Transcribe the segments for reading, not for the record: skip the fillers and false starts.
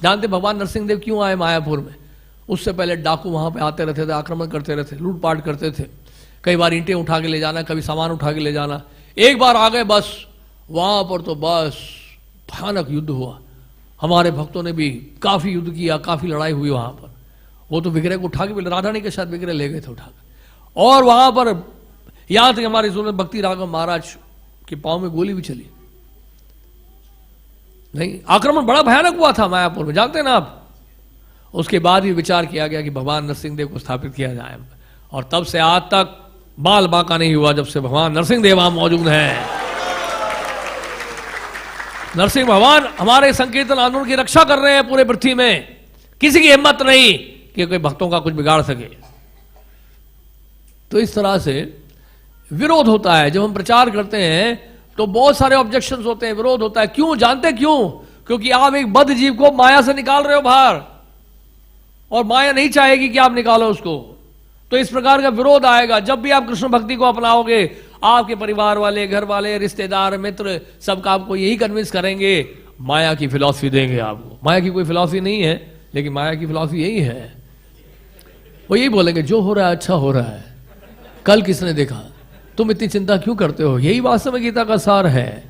जानते भगवान नरसिंह देव क्यों आए मायापुर में? उससे पहले डाकू वहां पे आते रहते थे, आक्रमण करते रहते, लूटपाट करते थे, कई बार ईंटें उठा के ले जाना, कभी सामान उठा के ले जाना। एक बार आ गए बस वहां पर तो बस भयानक युद्ध हुआ। हमारे भक्तों ने भी काफी युद्ध किया, काफी लड़ाई हुई वहां पर। वो तो विग्रह को उठा के, राधारानी के साथ विग्रह ले गए थे उठा के, और वहां पर यहां तक हमारे जोन भक्ति राघव महाराज के पांव में गोली भी चली। नहीं, आक्रमण बड़ा भयानक हुआ था मायापुर में, जानते हैं ना आप। उसके बाद ही विचार किया गया कि भगवान नरसिंह देव को स्थापित किया जाए, और तब से आज तक बाल बांका नहीं हुआ जब से भगवान नरसिंह देव वहां मौजूद हैं। नरसिंह भगवान हमारे संकीर्तन आंदोलन की रक्षा कर रहे हैं पूरे पृथ्वी में। किसी की हिम्मत नहीं कि कोई भक्तों का कुछ बिगाड़ सके। तो इस तरह से विरोध होता है जब हम प्रचार करते हैं, तो बहुत सारे ऑब्जेक्शंस होते हैं, विरोध होता है। क्यों? जानते क्यों? क्योंकि आप एक बद्ध जीव को माया से निकाल रहे हो बाहर, और माया नहीं चाहेगी कि आप निकालो उसको। तो इस प्रकार का विरोध आएगा। जब भी आप कृष्ण भक्ति को अपनाओगे, आपके परिवार वाले, घर वाले, रिश्तेदार, मित्र, सबका आपको यही कन्विंस करेंगे, माया की फिलॉसफी देंगे आपको। माया की कोई फिलॉसफी नहीं है, लेकिन माया की फिलॉसफी यही है। वो यही बोलेंगे जो हो रहा है अच्छा हो रहा है, कल किसने देखा, तुम इतनी चिंता क्यों करते हो, यही वास्तव में गीता का सार है।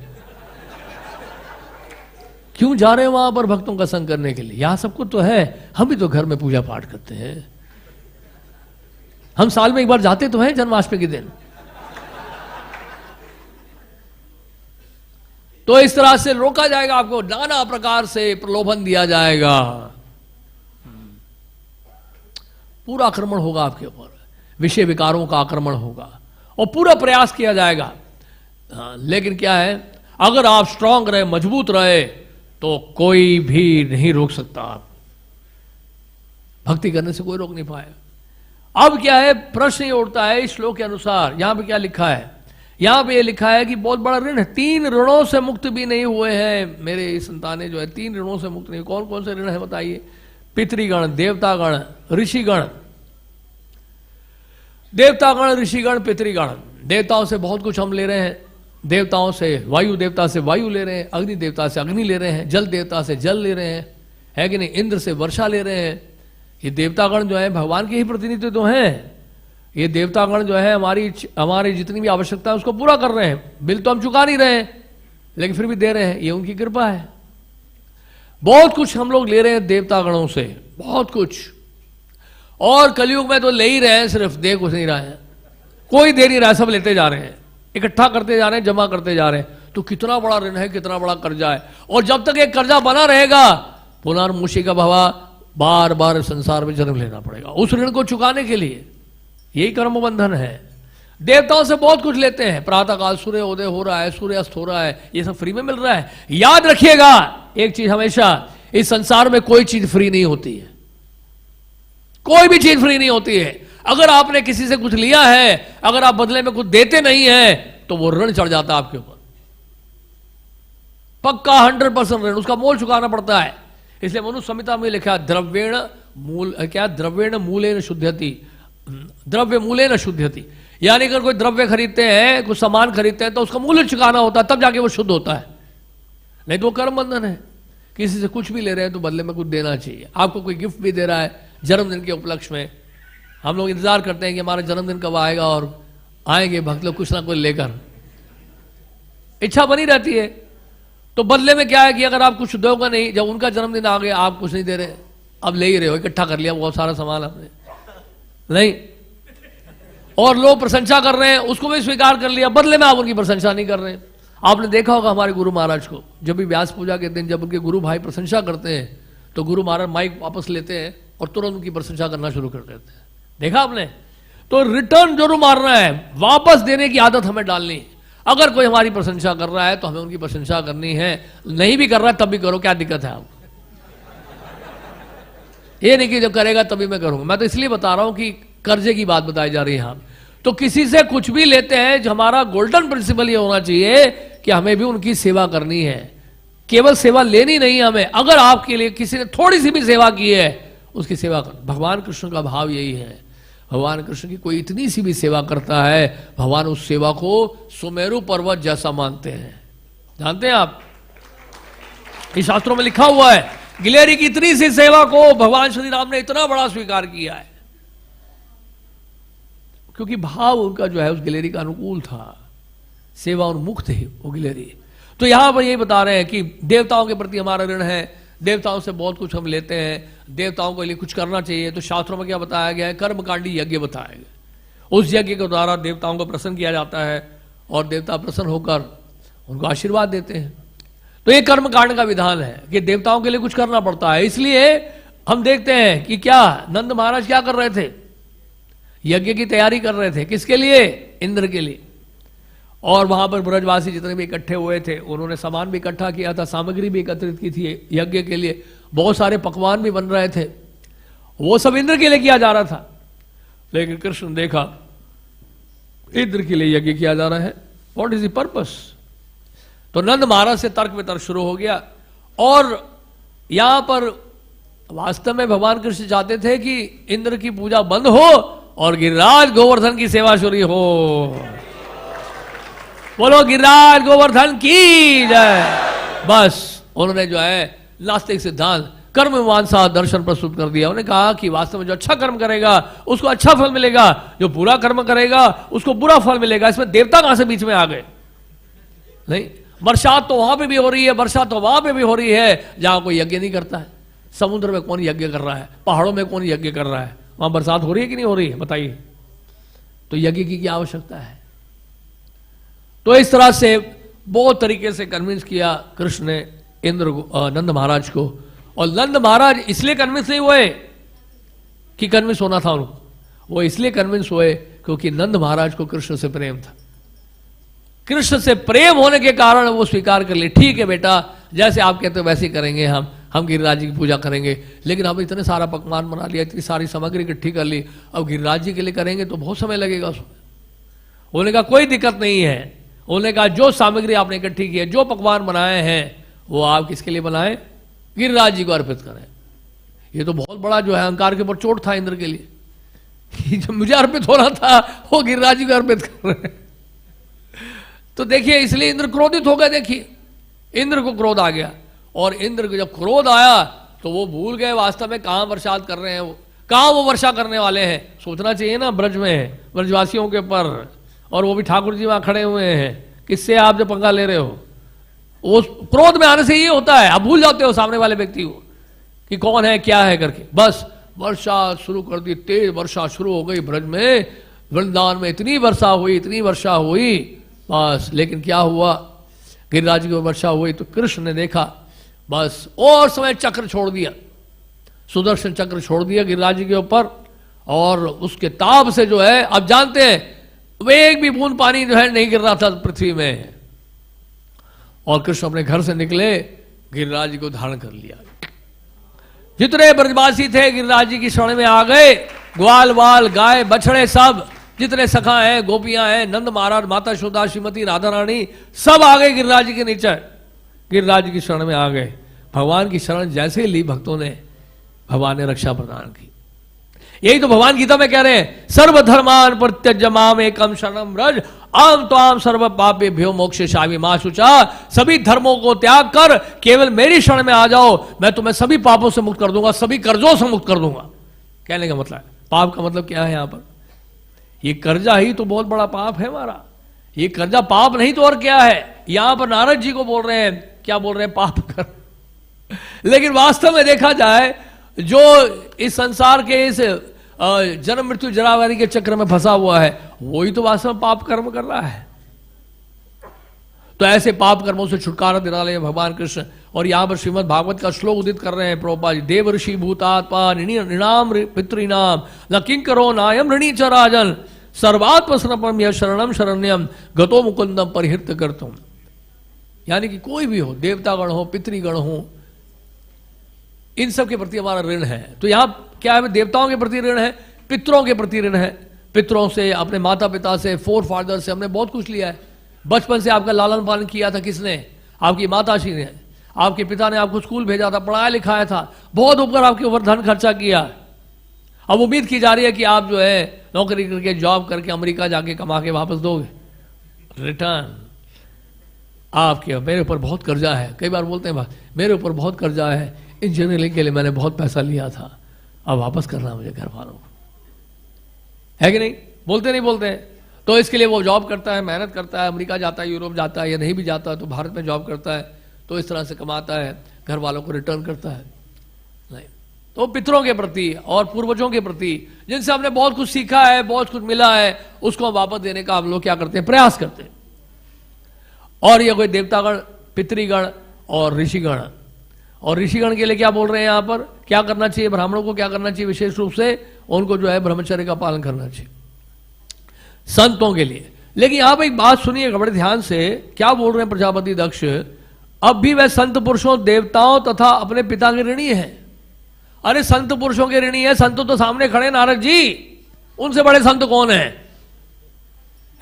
क्यों जा रहे हो वहां पर भक्तों का संग करने के लिए? यहां सब कुछ तो है, हम भी तो घर में पूजा पाठ करते हैं। हम साल में एक बार जाते तो हैं जन्माष्टमी के दिन। तो इस तरह से रोका जाएगा आपको, नाना प्रकार से प्रलोभन दिया जाएगा, पूरा आक्रमण होगा आपके ऊपर, विषय विकारों का आक्रमण होगा, और पूरा प्रयास किया जाएगा। लेकिन क्या है, अगर आप स्ट्रांग रहे, मजबूत रहे, तो कोई भी नहीं रोक सकता। आप भक्ति करने से कोई रोक नहीं पाएगा। अब क्या है, प्रश्न ये उठता है इस श्लोक के अनुसार, यहां पे क्या लिखा है? यहां पे ये लिखा है कि बहुत बड़ा ऋण है, 3 ऋणों से मुक्त भी नहीं हुए हैं मेरे संतानें, जो है 3 ऋणों से मुक्त नहीं। कौन कौन से ऋण है बताइए? पितृगण, देवतागण, ऋषिगण। देवतागण, ऋषिगण, पितृगण। देवताओं से बहुत कुछ हम ले रहे हैं, देवताओं से, वायु देवता से वायु ले रहे हैं, अग्नि देवता से अग्नि ले रहे हैं, जल देवता से जल ले रहे हैं, है कि नहीं, इंद्र से वर्षा ले रहे हैं। ये देवतागण जो है भगवान के ही प्रतिनिधि तो हैं। ये देवतागण जो है हमारी जितनी भी आवश्यकता है उसको पूरा कर रहे हैं। बिल तो हम चुका नहीं रहे हैं, लेकिन फिर भी दे रहे हैं, ये उनकी कृपा है। बहुत कुछ हम लोग ले रहे हैं देवतागणों से, बहुत कुछ। और कलयुग में तो ले ही रहे हैं, सिर्फ दे कुछ नहीं रहे हैं, कोई दे नहीं रहा है, सब लेते जा रहे हैं, इकट्ठा करते जा रहे हैं, जमा करते जा रहे हैं। तो कितना बड़ा ऋण है, कितना बड़ा कर्जा है। और जब तक एक कर्जा बना रहेगा, पुनर्मुषिका भवा, बार बार संसार में जन्म लेना पड़ेगा उस ऋण को चुकाने के लिए। यही कर्म बंधन है। देवताओं से बहुत कुछ लेते हैं, प्रातःकाल सूर्य उदय हो रहा है, सूर्य अस्त हो रहा है, ये सब फ्री में मिल रहा है। याद रखिएगा एक चीज हमेशा, इस संसार में कोई चीज फ्री नहीं होती है, कोई भी चीज फ्री नहीं होती है। अगर आपने किसी से कुछ लिया है, अगर आप बदले में कुछ देते नहीं है, तो वो ऋण चढ़ जाता है आपके ऊपर, पक्का 100% ऋण, उसका मोल चुकाना पड़ता है। इसलिए मनु संहिता में लिखा, द्रव्येण मूल, क्या, द्रव्येण मूलेन शुद्ध्यति, द्रव्य मूलेन शुद्ध्यति। यानी अगर कोई द्रव्य खरीदते हैं, कुछ सामान खरीदते हैं, तो उसका मूल्य चुकाना होता है, तब जाके वो शुद्ध होता है। नहीं तो वो कर्म बंधन है। किसी से कुछ भी ले रहे हैं तो बदले में कुछ देना चाहिए। आपको कोई गिफ्ट भी दे रहा है जन्मदिन के उपलक्ष्य में, हम लोग इंतजार करते हैं कि हमारा जन्मदिन कब आएगा, और आएंगे भक्त लोग कुछ ना कुछ लेकर, इच्छा बनी रहती है। तो बदले में क्या है कि अगर आप कुछ दोगे नहीं, जब उनका जन्मदिन आ गया आप कुछ नहीं दे रहे, अब ले ही रहे हो, इकट्ठा कर लिया बहुत सारा सामान आपने, नहीं, और लोग प्रशंसा कर रहे हैं, उसको भी स्वीकार कर लिया, बदले में आप उनकी प्रशंसा नहीं कर रहे हैं। आपने देखा होगा हमारे गुरु महाराज को, जब भी व्यास पूजा के दिन जब उनके गुरु भाई प्रशंसा करते हैं, तो गुरु महाराज माइक वापस लेते हैं और तुरंत उनकी प्रशंसा करना शुरू कर देते हैं। देखा आपने? तो रिटर्न जरूर मारना है, वापस देने की आदत हमें डालनी है। अगर कोई हमारी प्रशंसा कर रहा है तो हमें उनकी प्रशंसा करनी है, नहीं भी कर रहा है तब भी करो, क्या दिक्कत है आपको? ये नहीं कि जब करेगा तभी मैं करूंगा। मैं तो इसलिए बता रहा हूं कि कर्जे की बात बताई जा रही है यहां। तो किसी से कुछ भी लेते हैं, जो हमारा गोल्डन प्रिंसिपल ये होना चाहिए कि हमें भी उनकी सेवा करनी है, केवल सेवा लेनी नहीं है हमें। अगर आपके लिए किसी ने थोड़ी सी भी सेवा की है, उसकी सेवा कर। भगवान कृष्ण का भाव यही है, भगवान कृष्ण की कोई इतनी सी भी सेवा करता है, भगवान उस सेवा को सुमेरु पर्वत जैसा मानते हैं। जानते हैं आप, इस शास्त्रों में लिखा हुआ है गिलहरी की इतनी सी सेवा को भगवान श्री राम ने इतना बड़ा स्वीकार किया है, क्योंकि भाव उनका जो है उस गिलहरी का अनुकूल था, सेवा उन्मुख थे वो गिलहरी। तो यहां पर यही बता रहे हैं कि देवताओं के प्रति हमारा ऋण है, देवताओं से बहुत कुछ हम लेते हैं, देवताओं के लिए कुछ करना चाहिए। तो शास्त्रों में क्या बताया गया है? कर्मकांडी यज्ञ बताया गया। उस यज्ञ के द्वारा देवताओं को प्रसन्न किया जाता है और देवता प्रसन्न होकर उनको आशीर्वाद देते हैं। तो ये कर्मकांड का विधान है कि देवताओं के लिए कुछ करना पड़ता है। इसलिए हम देखते हैं कि क्या नंद महाराज क्या कर रहे थे? यज्ञ की तैयारी कर रहे थे। किसके लिए? इंद्र के लिए। और वहां पर ब्रजवासी जितने भी इकट्ठे हुए थे उन्होंने सामान भी इकट्ठा किया था, सामग्री भी एकत्रित की थी यज्ञ के लिए, बहुत सारे पकवान भी बन रहे थे, वो सब इंद्र के लिए किया जा रहा था। लेकिन कृष्ण ने देखा इंद्र के लिए यज्ञ किया जा रहा है, व्हाट इज द पर्पस? तो नंद महाराज से तर्क वितर्क शुरू हो गया। और यहां पर वास्तव में भगवान कृष्ण चाहते थे कि इंद्र की पूजा बंद हो और गिरिराज गोवर्धन की सेवा शुरू हो। बोलो गिरिराज गोवर्धन की जय। बस उन्होंने जो है नास्तिक सिद्धांत कर्म मीमांसा दर्शन प्रस्तुत कर दिया। उन्होंने कहा कि वास्तव में जो अच्छा कर्म करेगा उसको अच्छा फल मिलेगा, जो बुरा कर्म करेगा उसको बुरा फल मिलेगा। इसमें देवता कहां से बीच में आ गए? नहीं, बरसात तो वहां पे भी हो रही है, बरसात तो वहां पे भी हो रही है जहां कोई यज्ञ नहीं करता है। समुद्र में कौन यज्ञ कर रहा है? पहाड़ों में कौन यज्ञ कर रहा है? वहां बरसात हो रही है कि नहीं हो रही है? बताइए। तो यज्ञ की क्या आवश्यकता है? तो इस तरह से बहुत तरीके से कन्विंस किया कृष्ण ने नंद महाराज को। और नंद महाराज इसलिए कन्विंस नहीं हुए कि कन्विंस होना था उनको, वो इसलिए कन्विंस हुए क्योंकि नंद महाराज को कृष्ण से प्रेम था। कृष्ण से प्रेम होने के कारण वो स्वीकार कर ले, ठीक है बेटा, जैसे आप कहते हो वैसे ही करेंगे, हम गिरिराज जी की पूजा करेंगे। लेकिन हम इतने सारा पकवान बना लिया, इतनी सारी सामग्री इकट्ठी कर ली, अब गिरिराज जी के लिए करेंगे तो बहुत समय लगेगा उसमें। उन्होंने कहा कोई दिक्कत नहीं है। उन्होंने कहा जो सामग्री आपने इकट्ठी की है, जो पकवान बनाए हैं, वो आप किसके लिए बनाए? गिरिराज जी को अर्पित करें। ये तो बहुत बड़ा जो है अहंकार के ऊपर चोट था इंद्र के लिए, जो मुझे अर्पित होना था वो गिरिराज जी को अर्पित कर रहे हैं। तो देखिए, इसलिए इंद्र क्रोधित हो गए। देखिए, इंद्र को क्रोध आ गया, और इंद्र को जब क्रोध आया तो वो भूल गए वास्तव में कहां वर्षात कर रहे हैं, वो कहां वो वर्षा करने वाले हैं। सोचना चाहिए ना, ब्रज में है, ब्रजवासियों के ऊपर, और वो भी ठाकुर जी वहां खड़े हुए हैं। किससे आप जो पंगा ले रहे हो? वो क्रोध में आने से ये होता है, आप भूल जाते हो सामने वाले व्यक्ति को कि कौन है क्या है करके। बस वर्षा शुरू कर दी, तेज वर्षा शुरू हो गई ब्रज में, वृंदावन में इतनी वर्षा हुई, इतनी वर्षा हुई बस। लेकिन क्या हुआ? गिरिराज की वर्षा हुई तो कृष्ण ने देखा, बस और समय चक्र छोड़ दिया, सुदर्शन चक्र छोड़ दिया गिरिराज जी के ऊपर, और उसके ताप से जो है, आप जानते हैं वे एक भी बूंद पानी जो है नहीं गिर रहा था पृथ्वी में। और कृष्ण अपने घर से निकले, गिरिराज जी को धारण कर लिया। जितने ब्रजवासी थे गिरिराज जी की शरण में आ गए, ग्वाल वाल गाय बछड़े सब, जितने सखा हैं, गोपियां हैं, नंद महाराज, माता यशोदा, श्रीमती राधा रानी, सब आ गए गिरिराज जी के नीचे, गिरिराज जी की शरण में आ गए। भगवान की शरण जैसे ही ली भक्तों ने, भगवान ने रक्षा प्रदान की। यही तो भगवान गीता में कह रहे हैं, सर्वधर्मान परित्यज्य माम एकम शरणम व्रज आम त्वाम सर्व पापेभ्यो मोक्षयिष्यामि मा शुचा। सभी धर्मों को त्याग कर केवल मेरी शरण में आ जाओ, मैं तुम्हें सभी पापों से मुक्त कर दूंगा, सभी कर्जों से मुक्त कर दूंगा। कहने का मतलब, पाप का मतलब क्या है यहां पर? ये कर्जा ही तो बहुत बड़ा पाप है हमारा। ये कर्जा पाप नहीं तो और क्या है? यहां पर नारद जी को बोल रहे हैं, क्या बोल रहे हैं? पाप कर। लेकिन वास्तव में देखा जाए, जो इस संसार के इस जन्म मृत्यु जरावारी के चक्र में फंसा हुआ है, वही तो वास्तव में पाप कर्म कर रहा है। तो ऐसे पाप कर्मों से छुटकारा दिला रहे भगवान कृष्ण। और यहां पर श्रीमद् भागवत का श्लोक उदित कर रहे हैं प्रभुपाद जी, देव ऋषि भूतात्मा नृणाम पितृणाम न किंकरो नायम ऋणी च राजन सर्वात्म समर्पण यह शरणम शरण्यम गतो मुकुंदम परिहृत करतुम। यानी कि कोई भी हो, देवतागण हो, पितृगण हो, इन सब के प्रति हमारा ऋण है। तो यहां क्या है? देवताओं के प्रति ऋण है, पितरों के प्रति ऋण है। पितरों से, अपने माता पिता से, फोर फादर से हमने बहुत कुछ लिया है। बचपन से आपका लालन पालन किया था किसने? आपकी माताश्री ने। आपके पिता ने आपको स्कूल भेजा था, पढ़ाया लिखाया था, बहुत ऊपर आपके ऊपर धन खर्चा किया। अब उम्मीद की जा रही है कि आप जो है नौकरी करके, जॉब करके, अमेरिका जाके कमा के वापस दोगे रिटर्न। आपके मेरे ऊपर बहुत कर्जा है, कई बार बोलते हैं मेरे ऊपर बहुत कर्जा है, इंजीनियरिंग के लिए मैंने बहुत पैसा लिया था, अब वापस करना है मुझे घर वालों को, है कि नहीं? बोलते नहीं बोलते हैं? तो इसके लिए वो जॉब करता है, मेहनत करता है, अमेरिका जाता है, यूरोप जाता है, या नहीं भी जाता है तो भारत में जॉब करता है, तो इस तरह से कमाता है, घर वालों को रिटर्न करता है। नहीं, तो पितरों के प्रति और पूर्वजों के प्रति जिनसे हमने बहुत कुछ सीखा है, बहुत कुछ मिला है, उसको हम वापस देने का हम लोग क्या करते हैं? प्रयास करते हैं। और ये कोई देवतागण, पितृगण और ऋषिगण, और ऋषिगण के लिए क्या बोल रहे हैं यहां पर? क्या करना चाहिए ब्राह्मणों को? क्या करना चाहिए? विशेष रूप से उनको जो है ब्रह्मचर्य का पालन करना चाहिए, संतों के लिए। लेकिन यहां पर एक बात सुनिएगा बड़े ध्यान से, क्या बोल रहे हैं प्रजापति दक्ष? अब भी वह संत पुरुषों, देवताओं तथा अपने पिता के ऋणी है। अरे संत पुरुषों के ऋणी है, संत तो सामने खड़े नारद जी, उनसे बड़े संत कौन है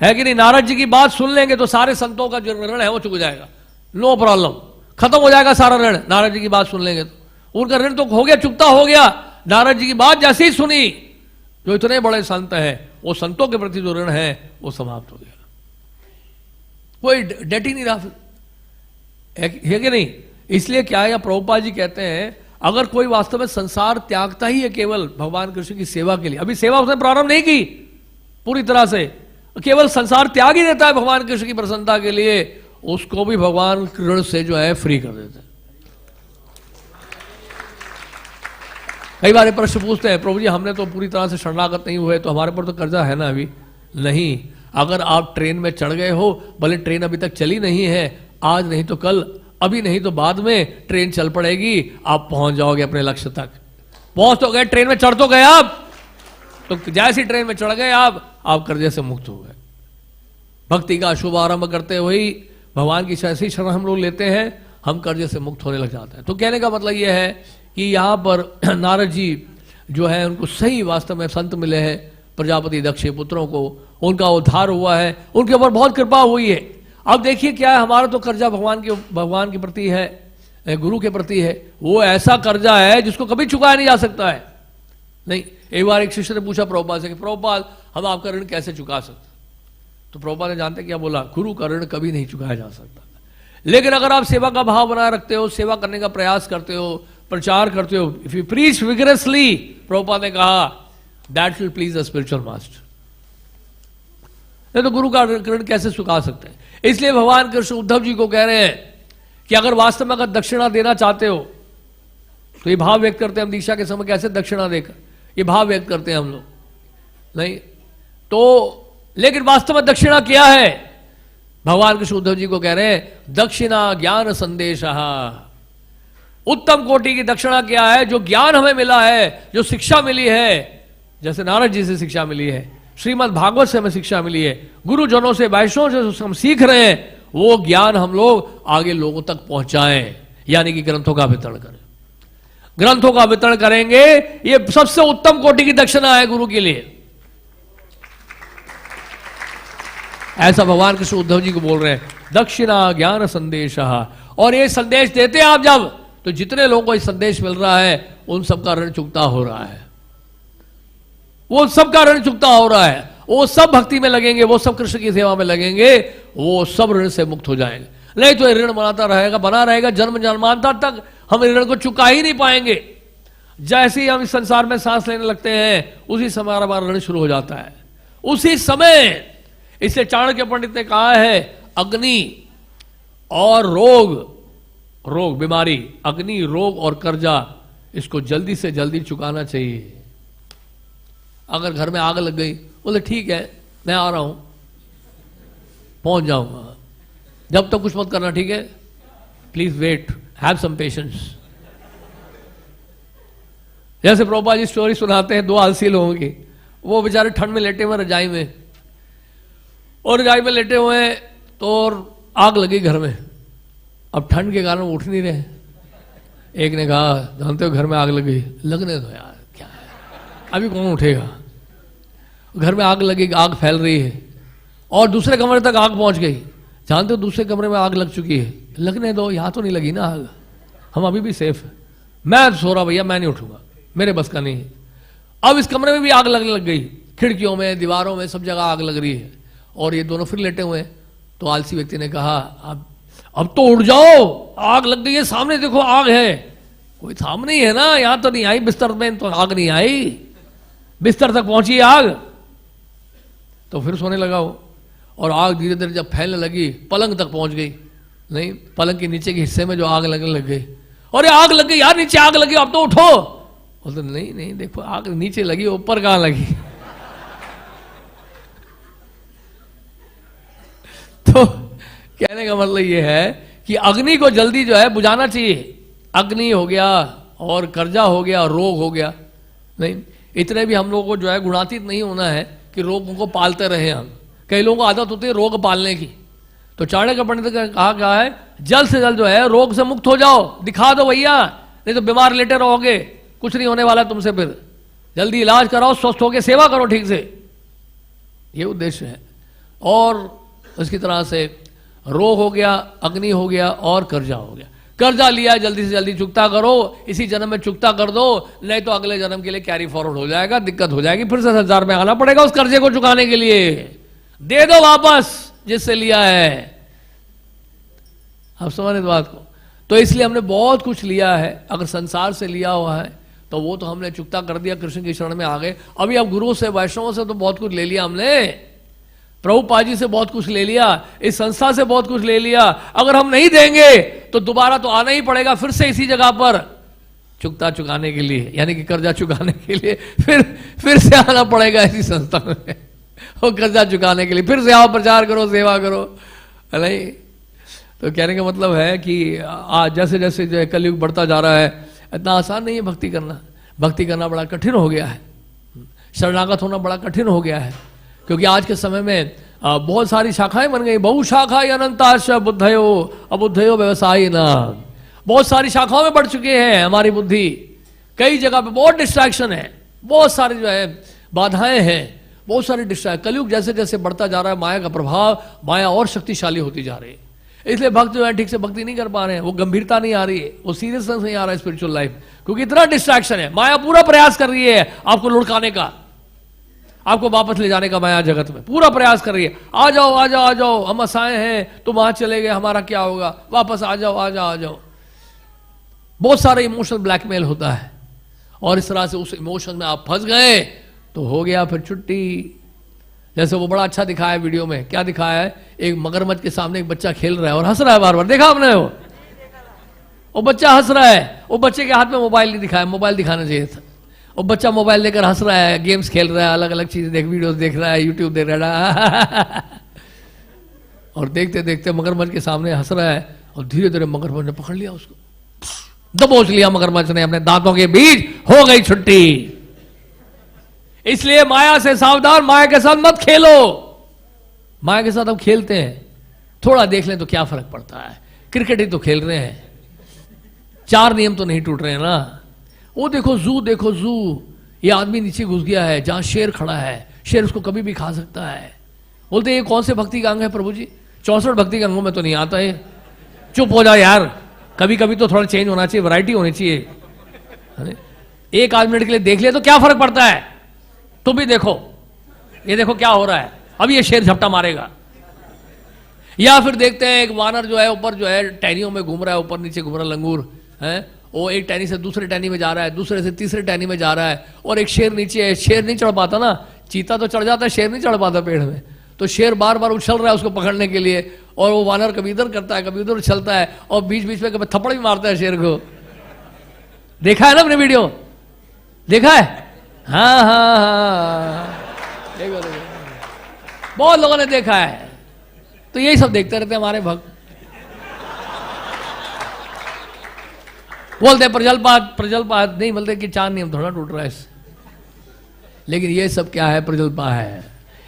कि नहीं? नारद जी की बात सुन लेंगे तो सारे संतों का जो ऋण है वो चुक जाएगा, नो प्रॉब्लम, खत्म हो जाएगा सारा ऋण। नारद जी की बात सुन लेंगे तो उनका ऋण तो हो गया, चुकता हो गया। नारद जी की बात जैसे ही सुनी, जो इतने बड़े संत हैं, वो संतों के प्रति जो ऋण है वो समाप्त हो गया, कोई डेट ही नहीं रहा, है कि नहीं? इसलिए क्या है, प्रभुपाद जी कहते हैं अगर कोई वास्तव में संसार त्यागता ही है केवल भगवान कृष्ण की सेवा के लिए, अभी सेवा उसने प्रारंभ नहीं की पूरी तरह से, केवल संसार त्याग ही देता है भगवान कृष्ण की प्रसन्नता के लिए, उसको भी भगवान ऋण से जो है फ्री कर देते हैं। कई बार प्रश्न पूछते हैं, प्रभु जी हमने तो पूरी तरह से शरणागत नहीं हुए, तो हमारे पर तो कर्जा है ना? अभी नहीं। अगर आप ट्रेन में चढ़ गए हो, भले ट्रेन अभी तक चली नहीं है, आज नहीं तो कल, अभी नहीं तो बाद में ट्रेन चल पड़ेगी, आप पहुंच जाओगे अपने लक्ष्य तक। पहुंच तो गए, ट्रेन में चढ़ तो गए आप, तो जैसी ट्रेन में चढ़ गए आप कर्जे से मुक्त हो गए। भक्ति का शुभ आरंभ करते हुए भगवान की ऐसी शरण हम लोग लेते हैं, हम कर्जे से मुक्त होने लग जाते हैं। तो कहने का मतलब यह है कि यहाँ पर नारद जी जो है उनको सही वास्तव में संत मिले हैं, प्रजापति दक्ष पुत्रों को, उनका उद्धार हुआ है, उनके ऊपर बहुत कृपा हुई है। अब देखिए क्या है, हमारा तो कर्जा भगवान के प्रति है, गुरु के प्रति है, वो ऐसा कर्जा है जिसको कभी चुकाया नहीं जा सकता है। नहीं, एक बार एक शिष्य ने पूछा प्रभुपाद से कि प्रभुपाद हम आपका ऋण कैसे चुका सकते? तो प्रभुपाद ने जानते क्या बोला? गुरु का ऋण कभी नहीं चुकाया जा सकता, लेकिन अगर आप सेवा का भाव बनाए रखते हो, सेवा करने का प्रयास करते हो, प्रचार करते हो, if you preach vigorously, Prabhupada ने कहा that will please the spiritual master. नहीं तो गुरु का ऋण कैसे चुका सकते हैं? इसलिए भगवान कृष्ण उद्धव जी को कह रहे हैं कि अगर वास्तव में अगर दक्षिणा देना चाहते हो तो ये भाव व्यक्त करते हैं हम दीक्षा के समय, कैसे दक्षिणा देकर ये भाव व्यक्त करते हैं हम लोग, नहीं तो। लेकिन वास्तव में दक्षिणा क्या है? भगवान कृष्ण उद्धव जी को कह रहे हैं दक्षिणा ज्ञान संदेश। उत्तम कोटि की दक्षिणा क्या है? जो ज्ञान हमें मिला है, जो शिक्षा मिली है, जैसे नारद जी से शिक्षा मिली है, श्रीमद् भागवत से हमें शिक्षा मिली है, गुरुजनों से, वैष्णव से हम सीख रहे हैं, वो ज्ञान हम लोग आगे लोगों तक पहुंचाएं, यानी कि ग्रंथों का वितरण करें। ग्रंथों का वितरण करेंगे, ये सबसे उत्तम कोटि की दक्षिणा है गुरु के लिए। ऐसा भगवान कृष्ण उद्धव जी को बोल रहे हैं दक्षिणा ज्ञान संदेश। और ये संदेश देते आप जब, तो जितने लोगों को ये संदेश मिल रहा है उन सबका ऋण चुकता हो रहा है, वो सबका ऋण चुकता हो रहा है, वो सब भक्ति में लगेंगे, वो सब कृष्ण की सेवा में लगेंगे, वो सब ऋण से मुक्त हो जाएंगे। नहीं तो ऋण बना रहेगा जन्म जन्मांतर तक, हम ऋण को चुका ही नहीं पाएंगे। जैसे ही हम इस संसार में सांस लेने लगते हैं, उसी समय हमारा ऋण शुरू हो जाता है, उसी समय। इसलिए चाणक्य पंडित ने कहा है अग्नि और रोग बीमारी, अग्नि, रोग और कर्जा, इसको जल्दी से जल्दी चुकाना चाहिए। अगर घर में आग लग गई, बोले ठीक है मैं आ रहा हूं, पहुंच जाऊंगा, जब तक कुछ मत करना, ठीक है, please wait, have some patience. जैसे प्रभुपाद जी स्टोरी सुनाते हैं दो आलसी लोगों की, वो बेचारे ठंड में लेटे हुए रजाई में, और रजाई में लेटे हुए हैं तो आग लगी घर में। अब ठंड के कारण उठ नहीं रहे। एक ने कहा जानते हो घर में आग लगी, लगने दो यार, क्या है अभी कौन उठेगा। घर में आग लगी, आग फैल रही है, और दूसरे कमरे तक आग पहुंच गई। जानते हो दूसरे कमरे में आग लग चुकी है, लगने दो, यहां तो नहीं लगी ना आग, हम अभी भी सेफ है, मैं सो रहा भैया, मैं नहीं उठूंगा, मेरे बस का नहीं है। अब इस कमरे में भी आग लगने लग गई, खिड़कियों में, दीवारों में, सब जगह आग लग रही है, और ये दोनों फिर लेटे हुए हैं। तो आलसी व्यक्ति ने कहा अब तो उठ जाओ, आग लग गई है, सामने देखो आग है। कोई थाम नहीं है ना, यहां तो नहीं आई बिस्तर में, तो आग नहीं आई, बिस्तर तक पहुंची आग, तो फिर सोने लगा वो। और आग धीरे धीरे जब फैलने लगी पलंग तक पहुंच गई, नहीं पलंग के नीचे के हिस्से में जो आग लगने लग गई, और ये आग लग गई यार, नीचे आग लगी, अब तो उठो। बोलते नहीं नहीं देखो आग नीचे लगी, ऊपर कहां लगी। तो कहने का मतलब ये है कि अग्नि को जल्दी जो है बुझाना चाहिए। अग्नि हो गया और कर्जा हो गया और रोग हो गया, नहीं इतने भी हम लोगों को जो है गुणातीत नहीं होना है कि रोग को पालते रहे हम। कई लोगों को आदत होती है रोग पालने की, तो चाणक्य पंडित ने कहा क्या है, जल्द से जल्द जो है रोग से मुक्त हो जाओ, दिखा दो भैया, नहीं तो बीमार लेटे रहोगे, कुछ नहीं होने वाला तुमसे, फिर जल्दी इलाज कराओ, स्वस्थ होके सेवा करो ठीक से, ये उद्देश्य है। और इसकी तरह से रोग हो गया, अग्नि हो गया और कर्जा हो गया। कर्जा लिया जल्दी से जल्दी चुकता करो, इसी जन्म में चुकता कर दो, नहीं तो अगले जन्म के लिए कैरी फॉरवर्ड हो जाएगा, दिक्कत हो जाएगी, फिर से संसार में आना पड़ेगा उस कर्जे को चुकाने के लिए। दे दो वापस जिससे लिया है। आप समझ इस बात को? तो इसलिए हमने बहुत कुछ लिया है, अगर संसार से लिया हुआ है तो वो तो हमने चुकता कर दिया, कृष्ण की शरण में आ गए। अभी अब गुरु से वैष्णवों से तो बहुत कुछ ले लिया हमने, प्रभुपाद जी से बहुत कुछ ले लिया, इस संस्था से बहुत कुछ ले लिया। अगर हम नहीं देंगे तो दोबारा तो आना ही पड़ेगा फिर से इसी जगह पर चुकता चुकाने के लिए, यानी कि कर्जा चुकाने के लिए फिर से आना पड़ेगा इसी संस्था में और कर्जा चुकाने के लिए फिर से आओ, प्रचार करो, सेवा करो, नहीं। तो कहने का मतलब है कि आज जैसे जैसे जो कलयुग बढ़ता जा रहा है, इतना आसान नहीं है भक्ति करना। भक्ति करना बड़ा कठिन हो गया है, शरणागत होना बड़ा कठिन हो गया है, क्योंकि आज के समय में बहुत सारी शाखाएं बन गई। बहुशाखा अनंताश बुद्धयो अबुद्धयो व्यवसायी न, बहुत सारी शाखाओं में बढ़ चुके हैं हमारी बुद्धि। कई जगह पे बहुत डिस्ट्रैक्शन है, बहुत सारी जो है बाधाएं हैं, बहुत सारी डिस्ट्रैक्शन। कलयुग जैसे जैसे बढ़ता जा रहा है, माया का प्रभाव, माया और शक्तिशाली होती जा रही है, इसलिए भक्त जो है ठीक से भक्ति नहीं कर पा रहे हैं, वो गंभीरता नहीं आ रही है, वो सीरियसनेस नहीं आ रहा है स्पिरिचुअल लाइफ, क्योंकि इतना डिस्ट्रैक्शन है। माया पूरा प्रयास कर रही है आपको लुढ़काने का, आपको वापस ले जाने का, माया जगत में पूरा प्रयास कर रही है। आ जाओ आ जाओ आ जाओ, हम असाए हैं, तुम वहां चले गए, हमारा क्या होगा, वापस आ जाओ आ जाओ आ जाओ। बहुत सारा इमोशनल ब्लैकमेल होता है, और इस तरह से उस इमोशन में आप फंस गए तो हो गया फिर छुट्टी। जैसे वो बड़ा अच्छा दिखाया है वीडियो में, क्या दिखाया है, एक मगरमच्छ के सामने एक बच्चा खेल रहा है और हंस रहा है बार बार, देखा आपने? वो बच्चा हंस रहा है, वो बच्चे के हाथ में मोबाइल नहीं दिखाया, मोबाइल दिखाना चाहिए था। वो बच्चा मोबाइल लेकर हंस रहा है, गेम्स खेल रहा है, अलग अलग चीजें देख, वीडियोस देख रहा है, यूट्यूब देख रहा है और देखते देखते मगरमच्छ के सामने हंस रहा है, और धीरे धीरे मगरमच्छ ने पकड़ लिया उसको, दबोच लिया मगरमच्छ ने अपने दांतों के बीच, हो गई छुट्टी। इसलिए माया से सावधान, माया के साथ मत खेलो। माया के साथ हम खेलते हैं, थोड़ा देख लें तो क्या फर्क पड़ता है, क्रिकेट ही तो खेल रहे हैं, 4 नियम तो नहीं टूट रहे हैं ना। वो देखो जू, देखो जू, ये आदमी नीचे घुस गया है जहां शेर खड़ा है, शेर उसको कभी भी खा सकता है। बोलते ये कौन से भक्ति का अंग है प्रभु जी? 64 भक्ति के अंगों में तो नहीं आता है। चुप हो जाओ यार, कभी कभी तो थोड़ा चेंज होना चाहिए, वैरायटी होनी चाहिए। 1 आध मिनट के लिए देख ले तो क्या फर्क पड़ता है, तुम भी देखो, ये देखो क्या हो रहा है, अब ये शेर झपटा मारेगा। या फिर देखते हैं एक वानर जो है ऊपर जो है टहनियों में घूम रहा है, ऊपर नीचे घूम रहा लंगूर है, वो एक टहनी से दूसरे टहनी में जा रहा है, दूसरे से तीसरे टहनी में जा रहा है, और एक शेर नीचे है। शेर नहीं चढ़ पाता ना, चीता तो चढ़ जाता है, शेर नहीं चढ़ पाता पेड़ में, तो शेर बार बार उछल रहा है उसको पकड़ने के लिए, और वो वानर कभी इधर करता है कभी उधर उछलता है, और बीच बीच में कभी थप्पड़ भी मारता है शेर को। देखा है ना अपने वीडियो, देखा है? हाँ हाँ हाँ, देखो देखो, बहुत लोगों ने देखा है। तो यही सब देखते रहते हैं हमारे भक्त। बोलते प्रजलपात, प्रजलपात नहीं बोलते कि 4 नियम थोड़ा टूट रहा है इससे, लेकिन ये सब क्या है, प्रजल्पा है।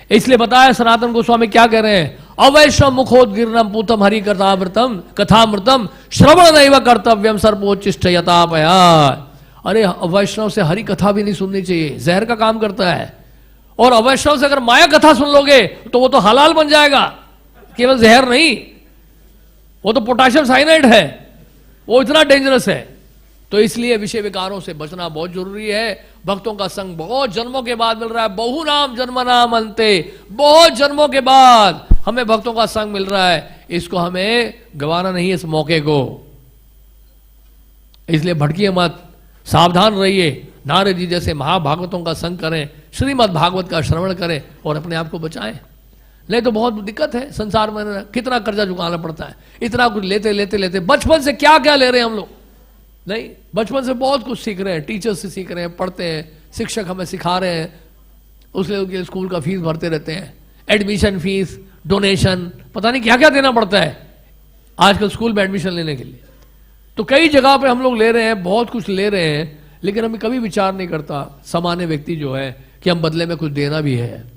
इसलिए बताया सनातन गोस्वामी क्या कह रहे हैं, अवैष्णव मुखोदगिरनम पूतम हरि कथामृतम कथामृतम श्रवण नैव कर्तव्यम सर्वोच्चिष्ट यतापया। अरे अवैष्णव से हरि कथा भी नहीं सुननी चाहिए, जहर का काम करता है। और अवैष्णव से अगर माया कथा सुन लोगे तो वो तो हलाल बन जाएगा, केवल जहर नहीं, वो तो पोटाशियम साइनाइड है, वो इतना डेंजरस है। तो इसलिए विषय विकारों से बचना बहुत जरूरी है। भक्तों का संग बहुत जन्मों के बाद मिल रहा है, बहु नाम जन्म नाम अंते, बहुत जन्मों के बाद हमें भक्तों का संग मिल रहा है, इसको हमें गंवाना नहीं है, इस मौके को। इसलिए भटकिए मत, सावधान रहिए। नारद जी जैसे महाभागवतों का संग करें, श्रीमद् भागवत का श्रवण करें और अपने आप को बचाएं। नहीं तो बहुत दिक्कत है संसार में, कितना कर्जा चुकाना पड़ता है, इतना कुछ लेते लेते लेते। बचपन से क्या क्या ले रहे हैं हम लोग, नहीं बचपन से बहुत कुछ सीख रहे हैं, टीचर से सीख रहे हैं, पढ़ते हैं, शिक्षक हमें सिखा रहे हैं, उसके स्कूल का फीस भरते रहते हैं, एडमिशन फीस, डोनेशन, पता नहीं क्या क्या देना पड़ता है आजकल स्कूल में एडमिशन लेने के लिए। तो कई जगह पे हम लोग ले रहे हैं, बहुत कुछ ले रहे हैं, लेकिन हमें कभी विचार नहीं करता सामान्य व्यक्ति जो है कि हम बदले में कुछ देना भी है।